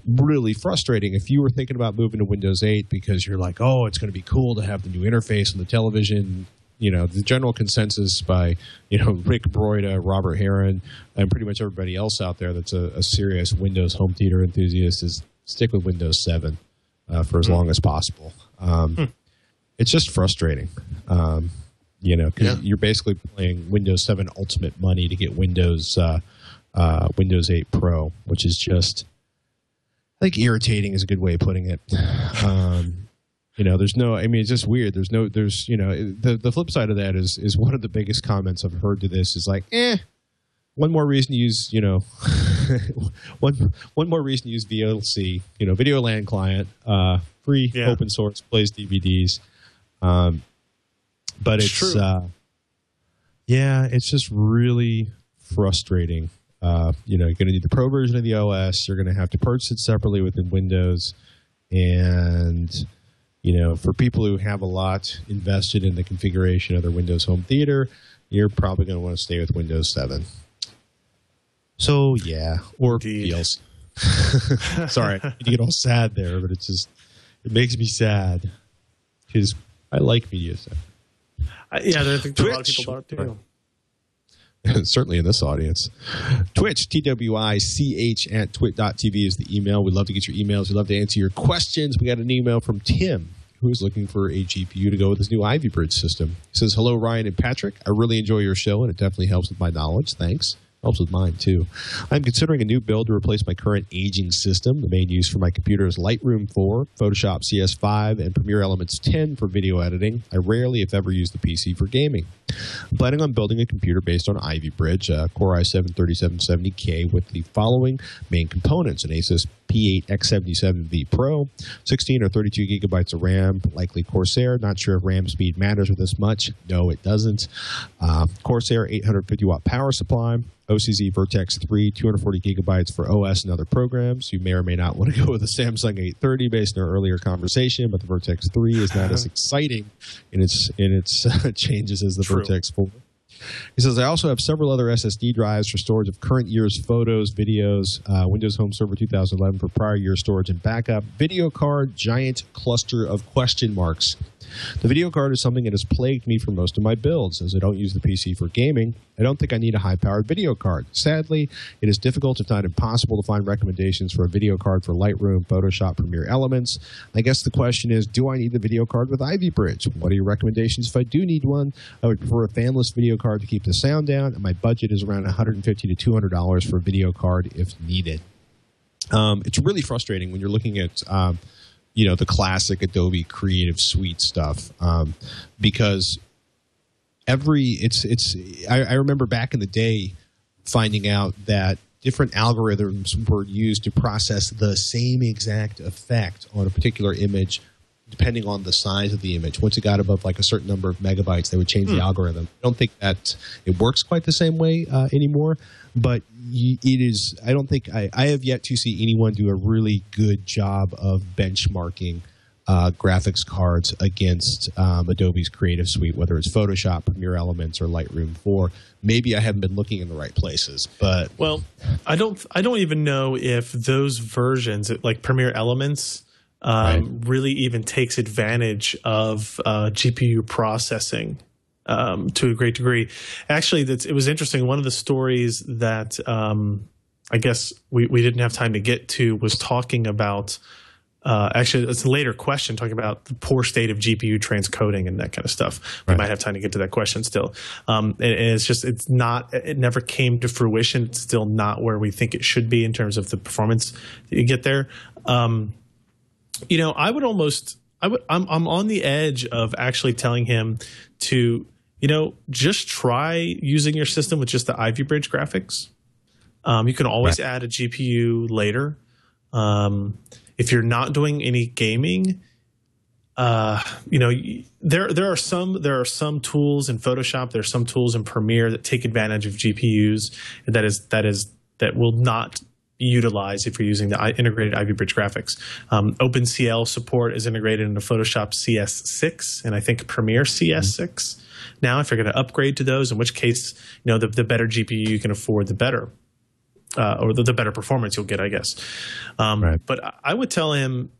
really frustrating if you were thinking about moving to Windows 8 because you're like, oh, it's going to be cool to have the new interface on the television. The general consensus by, Rick Broida, Robert Heron, and pretty much everybody else out there that's a serious Windows home theater enthusiast is stick with Windows 7 for as long as possible. It's just frustrating, because you're basically paying Windows 7 Ultimate money to get Windows 8 Pro, which is just, I think, irritating is a good way of putting it. It's just weird. The flip side of that is one of the biggest comments I've heard to this is like, one more reason to use, one more reason to use VLC, Video LAN client, for free, open source, plays DVDs. But it's it's just really frustrating. You're going to need the Pro version of the OS. You're going to have to purchase it separately within Windows. And, for people who have a lot invested in the configuration of their Windows Home Theater, you're probably going to want to stay with Windows 7. So, or DLC. Sorry, I get all sad there, but it makes me sad because I like Media Center. I think a lot of people bought it too. Certainly in this audience. Twitch, TWICH at twit.tv is the email. We'd love to get your emails. We'd love to answer your questions. We got an email from Tim, who's looking for a GPU to go with his new Ivybridge system. He says, hello, Ryan and Patrick. I really enjoy your show, and it definitely helps with my knowledge. Thanks. Helps with mine, too. I'm considering a new build to replace my current aging system. The main use for my computer is Lightroom 4, Photoshop CS5, and Premiere Elements 10 for video editing. I rarely, if ever, use the PC for gaming. I'm planning on building a computer based on Ivybridge, Core i7-3770K, with the following main components: an Asus P8X77V Pro, 16 or 32 gigabytes of RAM, likely Corsair. Not sure if RAM speed matters with this much. No, it doesn't. Corsair 850-watt power supply, OCZ Vertex 3, 240 gigabytes for OS and other programs. You may or may not want to go with a Samsung 830 based on our earlier conversation, but the Vertex 3 is not as exciting in its changes as the Vertex 4. He says, I also have several other SSD drives for storage of current year's photos, videos, Windows Home Server 2011 for prior year storage and backup, video card, giant cluster of question marks. The video card is something that has plagued me for most of my builds. As I don't use the PC for gaming, I don't think I need a high-powered video card. Sadly, it is difficult, if not impossible, to find recommendations for a video card for Lightroom, Photoshop, Premiere Elements. I guess the question is, do I need the video card with Ivybridge? What are your recommendations if I do need one? I would prefer a fanless video card to keep the sound down, and my budget is around $150 to $200 for a video card if needed. It's really frustrating when you're looking at the classic Adobe Creative Suite stuff, because I remember back in the day finding out that different algorithms were used to process the same exact effect on a particular image depending on the size of the image. Once it got above like a certain number of megabytes, they would change the algorithm. I don't think that it works quite the same way anymore, but it is. I don't think I have yet to see anyone do a really good job of benchmarking graphics cards against Adobe's Creative Suite, whether it's Photoshop, Premiere Elements, or Lightroom 4. Maybe I haven't been looking in the right places, but I don't even know if those versions, like Premiere Elements, really even takes advantage of GPU processing to a great degree. Actually, it was interesting. One of the stories that I guess we didn't have time to get to was talking about actually, it's a later question, talking about the poor state of GPU transcoding and that kind of stuff. We might have time to get to that question still. And it never came to fruition. It's still not where we think it should be in terms of the performance that you get there. I'm on the edge of actually telling him to, just try using your system with just the Ivybridge graphics. You can always add a GPU later. If you're not doing any gaming, there are some tools in Photoshop, there are some tools in Premiere that take advantage of GPUs that will not be utilized if you're using the integrated Ivybridge graphics. OpenCL support is integrated into Photoshop CS6 and I think Premiere CS6. Now, if you're going to upgrade to those, in which case, the better GPU you can afford, the better. Or the better performance you'll get, I guess. But I would tell him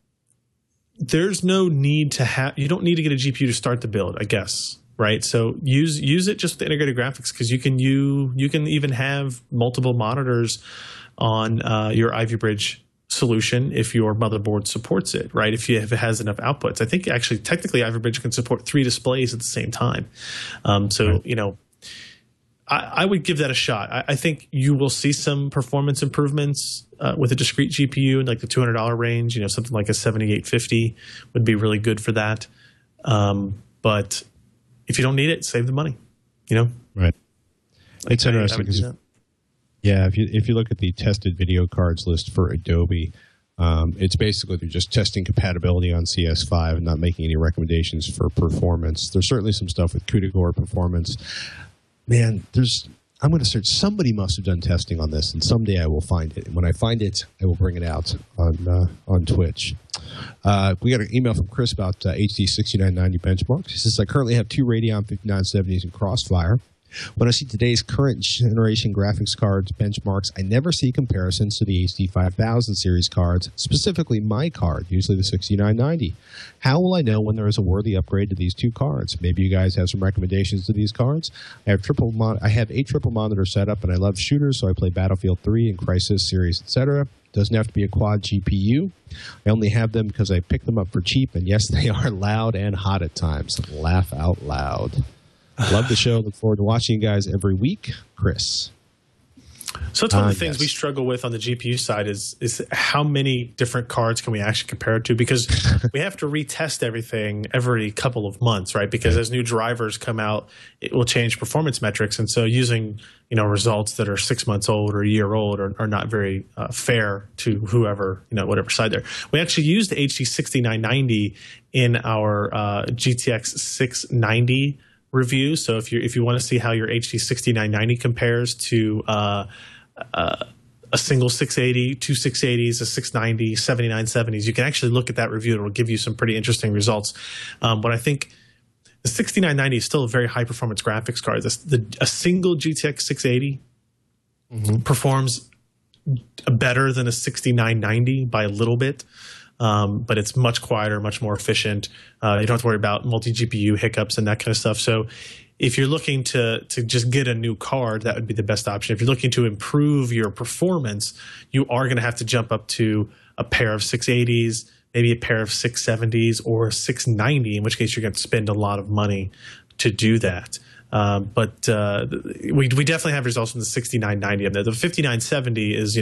there's no need to you don't need to get a GPU to start the build, I guess. Right. So use it just with the integrated graphics, because you can even have multiple monitors on your Ivybridge solution if your motherboard supports it, right? If it has enough outputs. I think actually technically Ivybridge can support 3 displays at the same time. I would give that a shot. I think you will see some performance improvements with a discrete GPU in like the $200 range. Something like a 7850 would be really good for that. But if you don't need it, save the money. Right. It's interesting because if you look at the tested video cards list for Adobe, It's basically they're just testing compatibility on CS5 and not making any recommendations for performance. There's certainly some stuff with CUDA-Core performance. Man, I'm going to search. Somebody must have done testing on this, and someday I will find it. And when I find it, I will bring it out on Twitch. We got an email from Chris about HD 6990 benchmarks. He says, I currently have 2 Radeon 5970s in Crossfire. When I see today's current generation graphics cards benchmarks, I never see comparisons to the HD 5000 series cards, specifically my card, usually the 6990. How will I know when there is a worthy upgrade to these 2 cards? Maybe you guys have some recommendations to these cards. I have 8 triple monitor setup, and I love shooters, so I play Battlefield 3 and Crysis series, etc. Doesn't have to be a quad GPU. I only have them because I picked them up for cheap, and yes, they are loud and hot at times. Laugh out loud. Love the show. Look forward to watching you guys every week. Chris. So it's one of the things we struggle with on the GPU side is how many different cards can we actually compare it to? Because we have to retest everything every couple of months, right? Because as new drivers come out, it will change performance metrics. And so using results that are 6 months old or a year old are not very fair to whoever, whatever side there. We actually used the HD 6990 in our GTX 690 review. So if you want to see how your HD 6990 compares to a single 680, 2 680s, a 690, 7970s, you can actually look at that review. It will give you some pretty interesting results. But I think the 6990 is still a very high performance graphics card. A single GTX 680 performs better than a 6990 by a little bit. But it's much quieter, much more efficient. You don't have to worry about multi-GPU hiccups and that kind of stuff. So if you're looking to just get a new card, that would be the best option. If you're looking to improve your performance, you are going to have to jump up to a pair of 680s, maybe a pair of 670s or a 690, in which case you're going to spend a lot of money to do that. But we definitely have results from the 6990 up there. The 5970 is,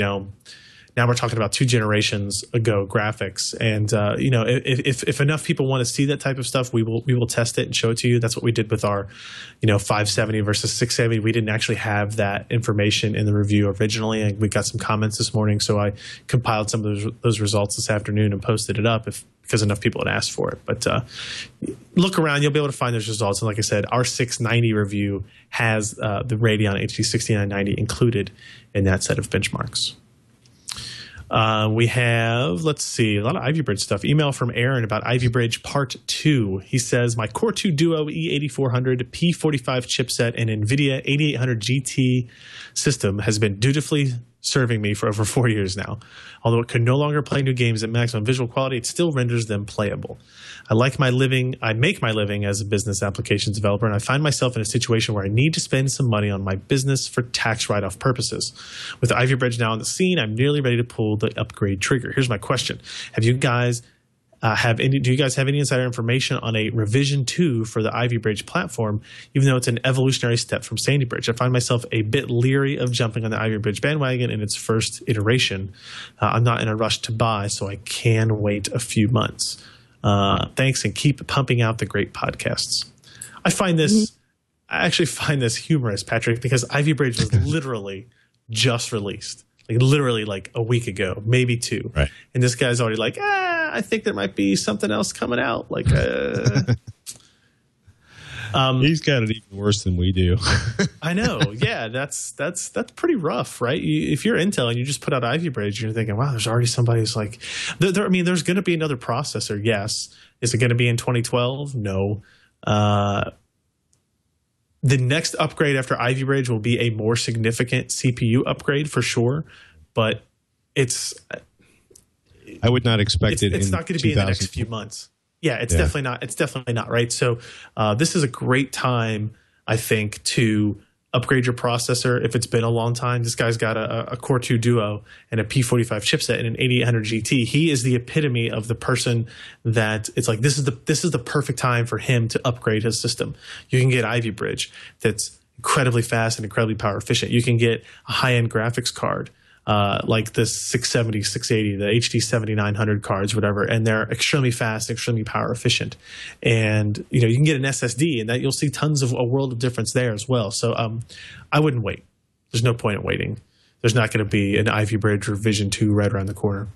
now we're talking about 2 generations ago graphics, and if enough people want to see that type of stuff, we will test it and show it to you. That's what we did with our 570 versus 670. We didn't actually have that information in the review originally, and we got some comments this morning, so I compiled some of those results this afternoon and posted it up because enough people had asked for it. But look around, you'll be able to find those results. And like I said, our 690 review has the Radeon HD 6990 included in that set of benchmarks. We have, let's see, a lot of Ivybridge stuff. Email from Aaron about Ivybridge Part 2. He says, my Core 2 Duo E8400 P45 chipset and Nvidia 8800 GT system has been dutifully serving me for over 4 years now. Although it can no longer play new games at maximum visual quality, it still renders them playable. I make my living as a business applications developer, and I find myself in a situation where I need to spend some money on my business for tax write-off purposes. With Ivybridge now on the scene, I'm nearly ready to pull the upgrade trigger. Here's my question. Do you guys have any insider information on a revision 2 for the Ivybridge platform, even though it's an evolutionary step from Sandy Bridge? I find myself a bit leery of jumping on the Ivybridge bandwagon in its first iteration. I'm not in a rush to buy, so I can wait a few months. Thanks, and keep pumping out the great podcasts. I actually find this humorous, Patrick, because Ivybridge was literally just released. Literally a week ago, maybe 2. Right. And this guy's already like, I think there might be something else coming out. He's got it even worse than we do. I know. Yeah, that's pretty rough, right? If you're Intel and you just put out Ivybridge, you're thinking, wow, there's already somebody who's like, there's going to be another processor. Yes. Is it going to be in 2012? No. The next upgrade after Ivybridge will be a more significant CPU upgrade for sure, but I would not expect it. It's not going to be in the next few months. Yeah, it's definitely not. It's definitely not, right? So this is a great time, I think, to upgrade your processor if it's been a long time. This guy's got a Core 2 Duo and a P45 chipset and an 8800 GT. He is the epitome of the person that it's like this is the perfect time for him to upgrade his system. You can get Ivybridge that's incredibly fast and incredibly power efficient. You can get a high-end graphics card like the 670, 680, the HD 7900 cards, whatever, and they're extremely fast, extremely power efficient. And you can get an SSD, and that you'll see tons of a world of difference there as well. So I wouldn't wait. There's no point in waiting. There's not going to be an Ivybridge revision 2 right around the corner.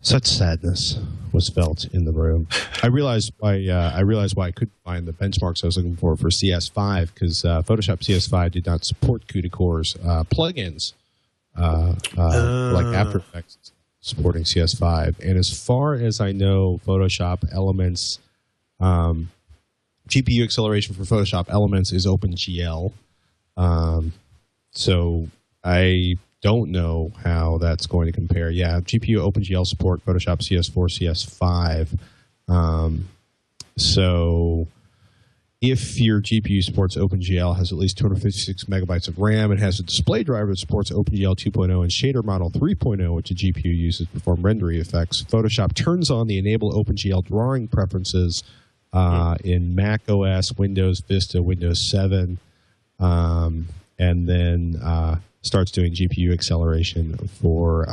Such sadness was felt in the room. I realized why I couldn't find the benchmarks I was looking for CS5 because Photoshop CS5 did not support CUDA Core's plugins like After Effects supporting CS5. And as far as I know, Photoshop Elements GPU acceleration for Photoshop Elements is OpenGL. So I don't know how that's going to compare. Yeah, GPU OpenGL support, Photoshop CS4, CS5. So if your GPU supports OpenGL, has at least 256 megabytes of RAM, and has a display driver that supports OpenGL 2.0 and shader model 3.0, which the GPU uses to perform rendering effects, Photoshop turns on the enable OpenGL drawing preferences in Mac OS, Windows Vista, Windows 7, and then starts doing GPU acceleration for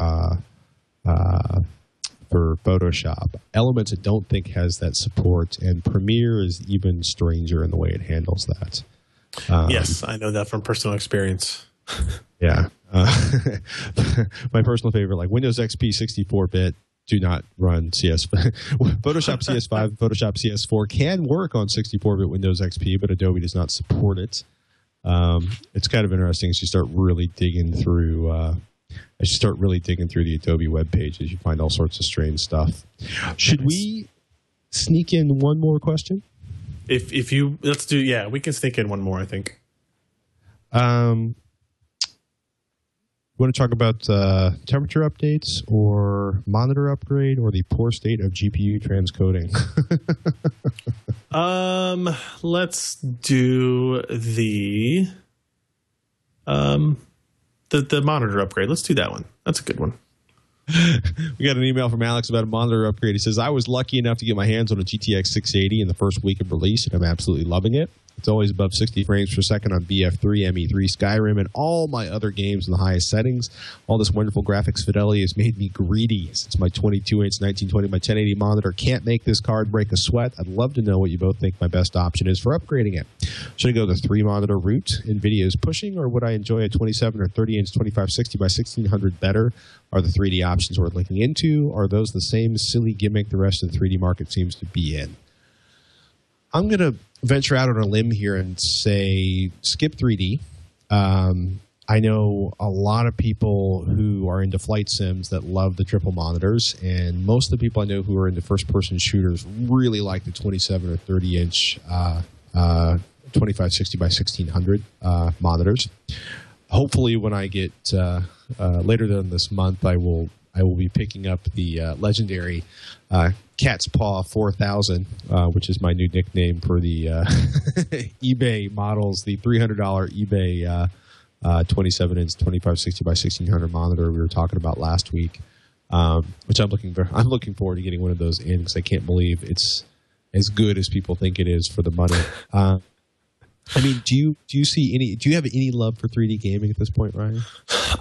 Photoshop. Elements, I don't think has that support, and Premiere is even stranger in the way it handles that. Yes, I know that from personal experience. Yeah. My personal favorite, like Windows XP 64-bit, do not run CS. Photoshop CS5, Photoshop CS4 can work on 64-bit Windows XP, but Adobe does not support it. It's kind of interesting as you start really digging through. The Adobe web pages, you find all sorts of strange stuff. Should we sneak in one more question? If you let's do, yeah, we can sneak in one more. I think. Want to talk about temperature updates or monitor upgrade or the poor state of GPU transcoding? Let's do the monitor upgrade. Let's do that one. That's a good one. We got an email from Alex about a monitor upgrade. He says, I was lucky enough to get my hands on a GTX 680 in the first week of release, and I'm absolutely loving it. It's always above 60 frames per second on BF3, ME3, Skyrim, and all my other games in the highest settings. All this wonderful graphics fidelity has made me greedy. Since my 22-inch 1920 by 1080 monitor can't make this card break a sweat, I'd love to know what you both think my best option is for upgrading it. Should I go the 3-monitor route Nvidia is pushing, or would I enjoy a 27 or 30-inch 2560 by 1600 better? Are the 3D options worth looking into? Are those the same silly gimmick the rest of the 3D market seems to be in? I'm going to venture out on a limb here and say skip 3D. I know a lot of people who are into flight sims that love the triple monitors, and most of the people I know who are into first-person shooters really like the 27 or 30-inch 2560 by 1600 monitors. Hopefully, when I get later on this month, I will be picking up the legendary Cat's Paw 4000, which is my new nickname for the eBay models, the $300 eBay 27-inch 2560 by 1600 monitor we were talking about last week, which I'm looking forward to getting one of those in because I can't believe it's as good as people think it is for the money. I mean, do you have any love for 3D gaming at this point, Ryan?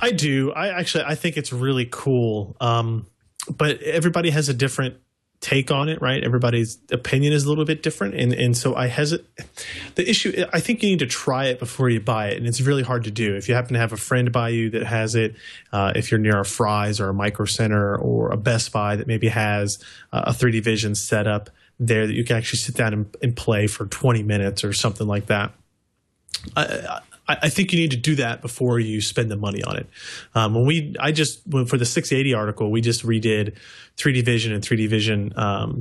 I do. I think it's really cool. But everybody has a different take on it, right? Everybody's opinion is a little bit different. And so I hesitate. The issue, I think you need to try it before you buy it. And it's really hard to do. If you happen to have a friend by you that has it, if you're near a Fry's or a Micro Center or a Best Buy that maybe has a 3D Vision setup there that you can actually sit down and play for 20 minutes or something like that. I think you need to do that before you spend the money on it. For the 680 article, we just redid 3D Vision and 3D Vision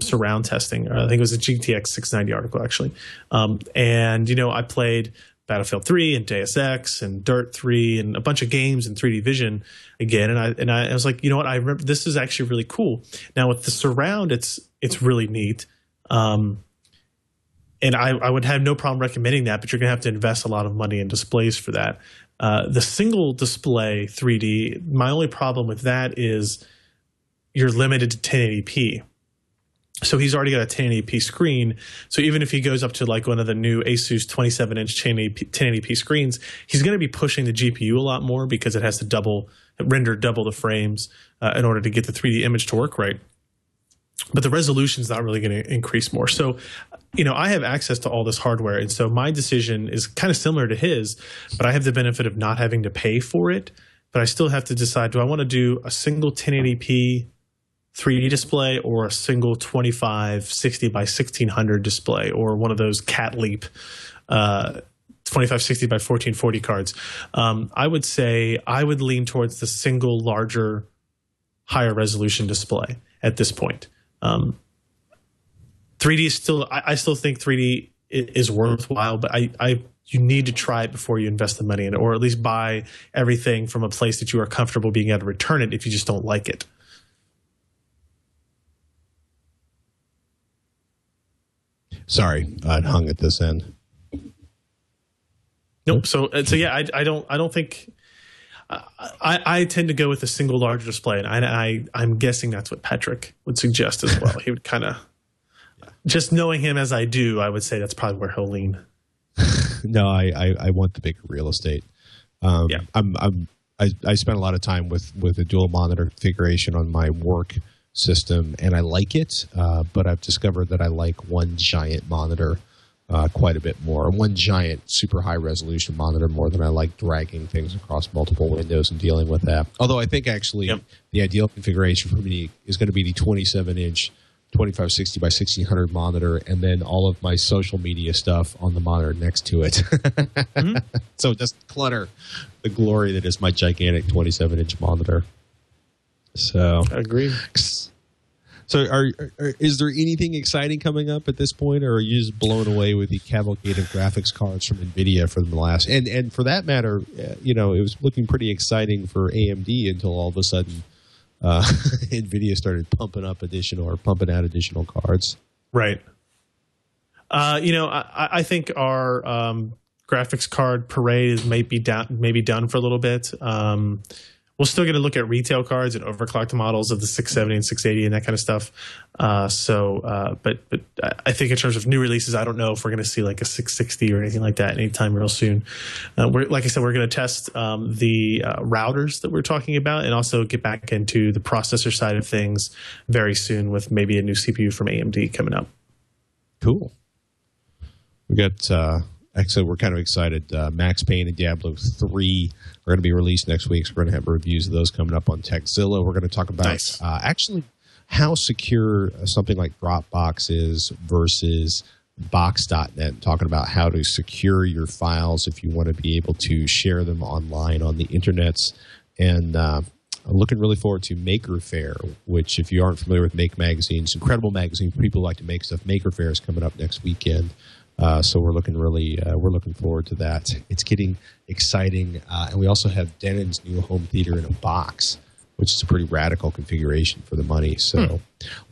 surround testing. I think it was a GTX 690 article, actually. And I played Battlefield 3 and Deus Ex and Dirt 3 and a bunch of games in 3D Vision again. And I was like, you know what? I remember this is actually really cool. Now with the surround, it's really neat. And I would have no problem recommending that, but you're going to have to invest a lot of money in displays for that. The single display 3D, my only problem with that is you're limited to 1080p. So he's already got a 1080p screen. So even if he goes up to like one of the new Asus 27-inch 1080p screens, he's going to be pushing the GPU a lot more because it has to render double the frames in order to get the 3D image to work right. But the resolution is not really going to increase more. So, I have access to all this hardware. And so my decision is kind of similar to his, but I have the benefit of not having to pay for it. But I still have to decide, do I want to do a single 1080p 3D display or a single 2560 by 1600 display or one of those Cat Leap 2560 by 1440 cards, I would say I would lean towards the single larger, higher resolution display at this point. 3D is still, I still think 3D is worthwhile, but you need to try it before you invest the money in it, or at least buy everything from a place that you are comfortable being able to return it if you just don't like it. Sorry, I'd hung at this end. Nope. So yeah, I don't think I tend to go with a single larger display, and I'm guessing that's what Patrick would suggest as well. He would kind of, just knowing him as I do, I would say that's probably where he'll lean. No, I want the bigger real estate. Yeah. I spent a lot of time with a dual monitor configuration on my work system, and I like it, but I've discovered that I like one giant monitor quite a bit more. One giant super high resolution monitor more than I like dragging things across multiple windows and dealing with that. Although I think actually the ideal configuration for me is going to be the 27-inch 2560 by 1600 monitor, and then all of my social media stuff on the monitor next to it. Mm-hmm. So just clutter the glory that is my gigantic 27-inch monitor. So agree. So is there anything exciting coming up at this point, or are you just blown away with the cavalcade of graphics cards from Nvidia for the last? And for that matter, it was looking pretty exciting for AMD until all of a sudden Nvidia started pumping out additional cards. Right. I think our graphics card parade may be done for a little bit. We're still going to look at retail cards and overclocked models of the 670 and 680 and that kind of stuff. But I think in terms of new releases, I don't know if we're going to see like a 660 or anything like that anytime real soon. Like I said, we're going to test the routers that we're talking about, and also get back into the processor side of things very soon with maybe a new CPU from AMD coming up. Cool. We got. Actually, we're kind of excited. Max Payne and Diablo 3 are going to be released next week, so we're going to have reviews of those coming up on Techzilla. We're going to talk about actually how secure something like Dropbox is versus Box.net, talking about how to secure your files if you want to be able to share them online on the internets. And I'm looking really forward to Maker Faire, which, if you aren't familiar with Make Magazine, it's an incredible magazine for people who like to make stuff. Maker Faire is coming up next weekend. So we're looking forward to that. It's getting exciting, and we also have Denon's new home theater in a box, which is a pretty radical configuration for the money. So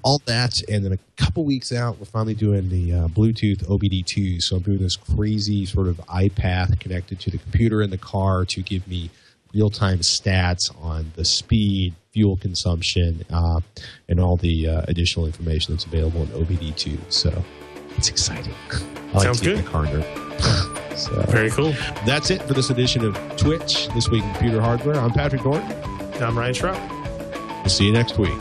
all that, and then a couple weeks out, we're finally doing the Bluetooth OBD2. So I'm doing this crazy sort of iPath connected to the computer in the car to give me real-time stats on the speed, fuel consumption, and all the additional information that's available in OBD2. So it's exciting. Sounds good. So, very cool. That's it for this edition of Twitch, This Week in Computer Hardware. I'm Patrick Norton. And I'm Ryan Shrout. We'll see you next week.